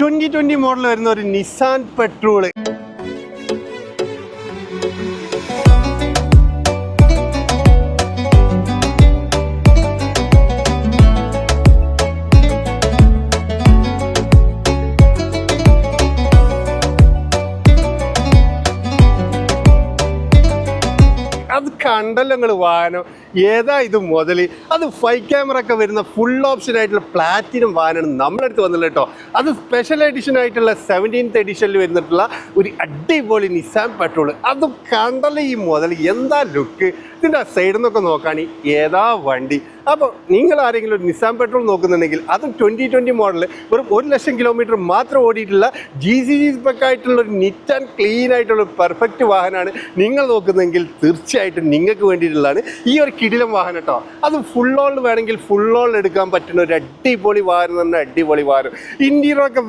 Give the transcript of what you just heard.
2020 model വരുന്ന ഒരു Nissan petrol. അത് കണ്ടല്ലോ നിങ്ങൾ വാഹനം. ഏതാ ഇത് മുതൽ? അത് 5 ക്യാമറ ഒക്കെ വരുന്ന ഫുൾ ഓപ്ഷൻ ആയിട്ടുള്ള പ്ലാറ്റിനം വാഹനമാണ് നമ്മളടുത്ത് വന്നില്ല കേട്ടോ. അത് സ്പെഷ്യൽ എഡിഷൻ ആയിട്ടുള്ള 17th എഡിഷനിൽ വരുന്നിട്ടുള്ള ഒരു അടിപൊളി നിസാൻ പെട്രോൾ. അത് കണ്ടല്ലോ ഈ മുതൽ. എന്താ ലുക്ക്! ഇതിൻ്റെ സൈഡിൽ നിന്നൊക്കെ നോക്കുകയാണെങ്കിൽ ഏതാ വണ്ടി. അപ്പോൾ നിങ്ങൾ ആരെങ്കിലും ഒരു നിസാൻ പെട്രോൾ നോക്കുന്നുണ്ടെങ്കിൽ അതും 2020 മോഡൽ വെറും 1,00,000 കിലോമീറ്റർ മാത്രം ഓടിയിട്ടുള്ള GCG സ്പെക്ക് ആയിട്ടുള്ള ഒരു നീറ്റ് ആൻഡ് ക്ലീൻ ആയിട്ടുള്ള പെർഫെക്റ്റ് വാഹനമാണ് നിങ്ങൾ നോക്കുന്നതെങ്കിൽ തീർച്ചയായിട്ടും നിങ്ങൾക്ക് വേണ്ടിയിട്ടുള്ളതാണ് ഈ ഒരു കിടിലം വാഹനം കേട്ടോ. അത് ഫുൾ ഓൾ വേണമെങ്കിൽ ഫുൾ ഓൾ എടുക്കാൻ പറ്റുന്ന ഒരു അടിപൊളി വാഹനം തന്നെ. അടിപൊളി വാഹനം. ഇന്റീരിയറൊക്കെ